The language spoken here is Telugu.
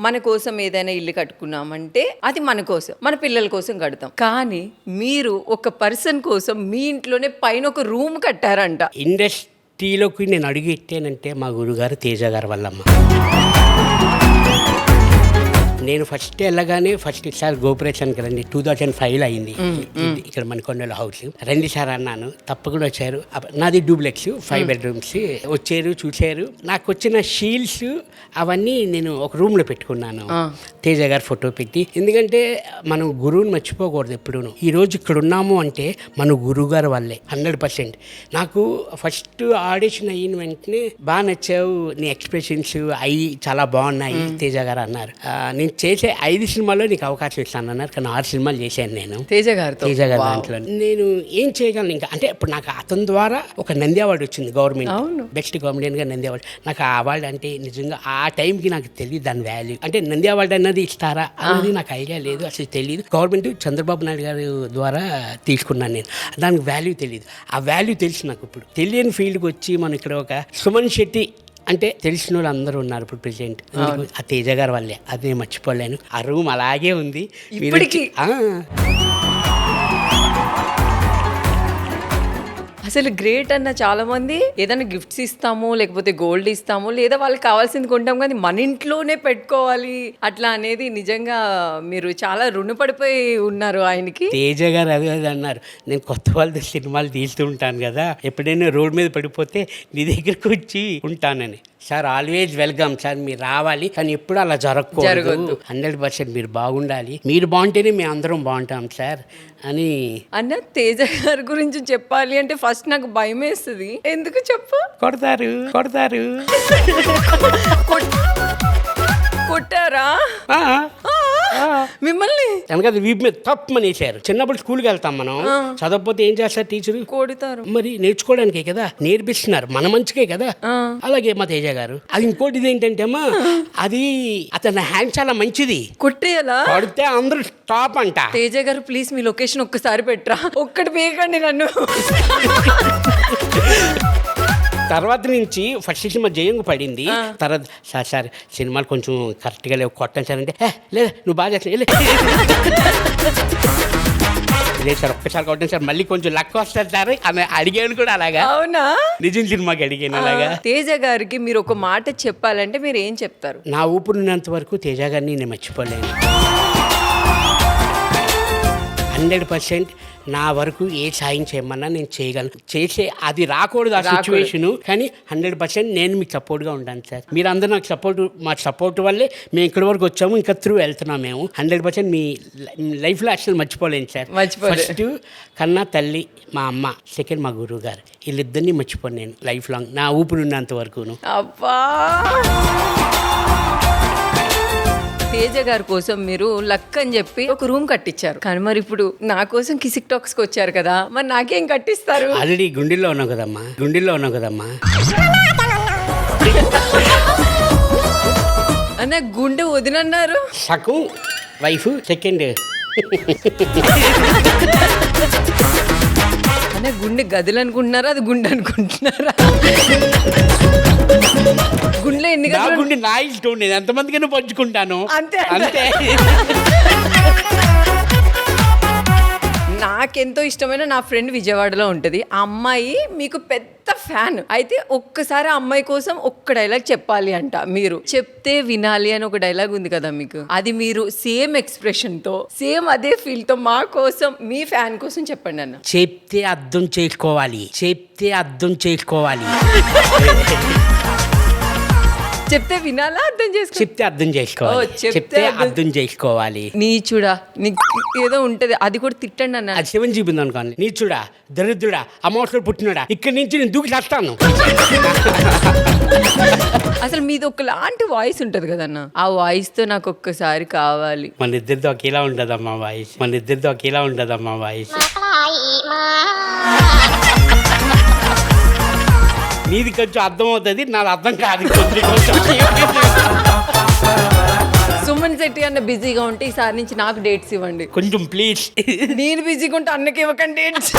మన కోసం ఏదైనా ఇల్లు కట్టుకున్నామంటే అది మన కోసం, మన పిల్లల కోసం కడతాం. కానీ మీరు ఒక పర్సన్ కోసం మీ ఇంట్లోనే పైన ఒక రూమ్ కట్టారంట. ఇండస్ట్రీలోకి నేను అడుగు ఎట్టానంటే మా గురుగారు తేజ గారు వల్లమ్మ. నేను ఫస్ట్ వెళ్ళగానే ఫస్ట్ సార్ గోపురేషన్కి రండి, 2005 అయింది ఇక్కడ మణికొండలో హౌస్. రండి సార్ అన్నాను, తప్పకుండా వచ్చారు. నాది డూప్లెక్స్ 5 bedrooms. వచ్చారు, చూశారు. నాకు వచ్చిన షీల్డ్స్ అవన్నీ నేను ఒక రూమ్లో పెట్టుకున్నాను, తేజ గారి ఫోటో పెట్టి. ఎందుకంటే మనం గురువుని మర్చిపోకూడదు ఎప్పుడూ. ఈరోజు ఇక్కడ ఉన్నాము అంటే మన గురువు గారు వల్లే 100%. నాకు ఫస్ట్ ఆడిషన్ అయిన వెంటనే బాగా నచ్చావు, నీ ఎక్స్ప్రెషన్స్ అవి చాలా బాగున్నాయి తేజ గారు అన్నారు. నేను చేసే 5 సినిమాల్లో నీకు అవకాశం ఇస్తాను అన్నారు. కానీ 6 సినిమాలు చేశాను నేను తేజ గారి దాంట్లో. నేను ఏం చేయగలను ఇంకా అంటే ఇప్పుడు నాకు అతని ద్వారా ఒక నంది అవార్డు వచ్చింది, గవర్నమెంట్ బెస్ట్ కామెడియన్ గా నంది అవార్డు. నాకు ఆ అవార్డు అంటే నిజంగా ఆ టైంకి నాకు తెలియదు దాని వాల్యూ. అంటే నంది అవార్డు అన్నది ఇస్తారా అన్నది నాకు ఐడియా లేదు, అసలు తెలియదు. గవర్నమెంట్ చంద్రబాబు నాయుడు గారి ద్వారా తీసుకున్నాను నేను, దానికి వాల్యూ తెలియదు. ఆ వాల్యూ తెలిసి నాకు ఇప్పుడు తెలియని ఫీల్డ్కి వచ్చి మనం ఇక్కడ ఒక సుమన్ శెట్టి అంటే తెలిసిన వాళ్ళు అందరూ ఉన్నారు ఇప్పుడు ప్రెసిడెంట్. ఆ తేజ గారి వల్లే, అది నేను మర్చిపోలేను. ఆ రూమ్ అలాగే ఉంది ఇప్పటికీ. అసలు గ్రేట్ అన్న. చాలా మంది ఏదైనా గిఫ్ట్స్ ఇస్తాము, లేకపోతే గోల్డ్ ఇస్తాము, లేదా వాళ్ళకి కావాల్సింది కొంటాం, కానీ మన ఇంట్లోనే పెట్టుకోవాలి అట్లా అనేది నిజంగా మీరు చాలా రుణపడిపోయి ఉన్నారు ఆయనకి. తేజ గారు అదే అన్నారు, నేను కొత్త వాళ్ళతో సినిమాలు తీస్తూ ఉంటాను కదా, ఎప్పుడైనా రోడ్ మీద పడిపోతే నీ దగ్గరకు వచ్చి ఉంటానని. సార్ ఆల్వేజ్ వెల్కమ్ సార్, మీరు రావాలి, కానీ ఎప్పుడు అలా జరగకూడదు. 100% మీరు బాగుండాలి, మీరు బాగుంటేనే మేము అందరం బాగుంటాం సార్ అని అన్న. తేజ గారి గురించి చెప్పాలి అంటే ఫస్ట్ నాకు భయం వేస్తుంది. ఎందుకు చెప్పు? కొడతారు కొట్టారా మిమ్మల్ని? వెనకాల వీపు మీద తప్పమనేసారు. చిన్నప్పుడు స్కూల్కి వెళ్తాం మనం, చదవకపోతే ఏం చేస్తారు టీచరు? కొడతారు. మరి నేర్చుకోవడానికే కదా, నేర్పిస్తున్నారు మన మంచికే కదా. అలాగే మా తేజ గారు. అది ఇంకోటి ఏంటంటే అమ్మా, అది అతని హ్యాండ్ చాలా మంచిది, కొట్టేయాలా? కొడితే అందరూ టాప్ అంట. తేజ గారు ప్లీజ్ మీ లొకేషన్ ఒక్కసారి పెట్టరా, ఒక్కటి వేయకండి నన్ను. తర్వాత నుంచి ఫస్ట్ సినిమా జయంగు పడింది. తర్వాత సార్ సినిమాలు కొంచెం కరెక్ట్గా లేవు, కొట్టండి సార్ అంటే లేదా నువ్వు బాగా చేస్తా లేదు సార్, ఒక్కసారి కొట్టండి సార్, మళ్ళీ కొంచెం లక్ వస్తారు సార్ ఆమె అడిగాను కూడా అలాగా. అవునా? నిజం సినిమాకి అడిగాను అలాగా. తేజ గారికి మీరు ఒక మాట చెప్పాలంటే మీరు ఏం చెప్తారు? నా ఊపిరినంత వరకు తేజ గారిని నేను మర్చిపోలేను. 100% నా వరకు ఏ సాయం చేయమన్నా నేను చేయగలను. చేసే అది రాకూడదు ఆ సిచ్యువేషను, కానీ 100% నేను మీకు సపోర్ట్గా ఉంటాను సార్. మీరు అందరూ నాకు మా సపోర్ట్ వల్లే మేము ఇక్కడి వరకు వచ్చాము, ఇంకా త్రూ వెళ్తున్నాం మేము. 100% మీ లైఫ్లో అసలు మర్చిపోలేను సార్. ఫస్ట్ కన్నా తల్లి మా అమ్మ, సెకండ్ మా గురువు గారు, వీళ్ళిద్దరినీ మర్చిపోను నేను లైఫ్ లాంగ్, నా ఊపిరి ఉన్నంత వరకును. అబ్బా, తేజ గారి కోసం మీరు లక్ అని చెప్పి ఒక రూమ్ కట్టించారు, కానీ మరి ఇప్పుడు నా కోసం కిసిక్ టాక్స్కి వచ్చారు కదా, మరి నాకేం కట్టిస్తారు? ఆల్రెడీ గుండెల్లో ఉన్నావు కదమ్మా. అన్న గుండె వదినన్నారు. సగం వైఫ్, సెకండ్ అన్న గుండె గదులు అనుకుంటున్నారా, అది గుండె అనుకుంటున్నారా? గుండెలో ఎన్ని గదులు? గుండె నా ఇష్టం, నేను ఎంతమందికైనా పంచుకుంటాను అంతే. నాకెంతో ఇష్టమైన నా ఫ్రెండ్ విజయవాడలో ఉంటుంది. ఆ అమ్మాయి మీకు పెద్ద ఫ్యాన్. అయితే ఒక్కసారి ఆ అమ్మాయి కోసం ఒక్క డైలాగ్ చెప్పాలి అంట. మీరు చెప్తే వినాలి అని ఒక డైలాగ్ ఉంది కదా మీకు, అది మీరు సేమ్ ఎక్స్ప్రెషన్ తో, సేమ్ అదే ఫీల్ తో మా కోసం, మీ ఫ్యాన్ కోసం చెప్పండి అన్న. చెప్తే అర్థం చేసుకోవాలి. చెప్తే వినాలా, అర్థం చేసుకోవాలి? చెప్తే అర్థం చేసుకోవాలి. నీచుడా, నీకు ఏదో ఉంటది, అది కూడా తిట్టండి అన్న. అది 7 GB అనుకోండి. నీచుడా, దరిద్రుడా, అమౌంట్ పుట్టినాడా, ఇక్కడి నుంచి నేను దూకి చేస్తాను. అసలు మీది ఒకలాంటి వాయిస్ ఉంటది కదన్న, ఆ వాయిస్ తో నాకు ఒక్కసారి కావాలి. మన ఇద్దరితో ఒకేలా ఉండదమ్మా వాయిస్. నీది కొంచెం అర్థం అవుతుంది, నాది అర్థం కాదు కొంచెం. సుమన్ శెట్టి అన్న బిజీగా ఉంటే ఈసారి నుంచి నాకు డేట్స్ ఇవ్వండి కొంచెం ప్లీజ్. నేను బిజీగా ఉంటే అన్నకి ఇవ్వకండి డేట్స్.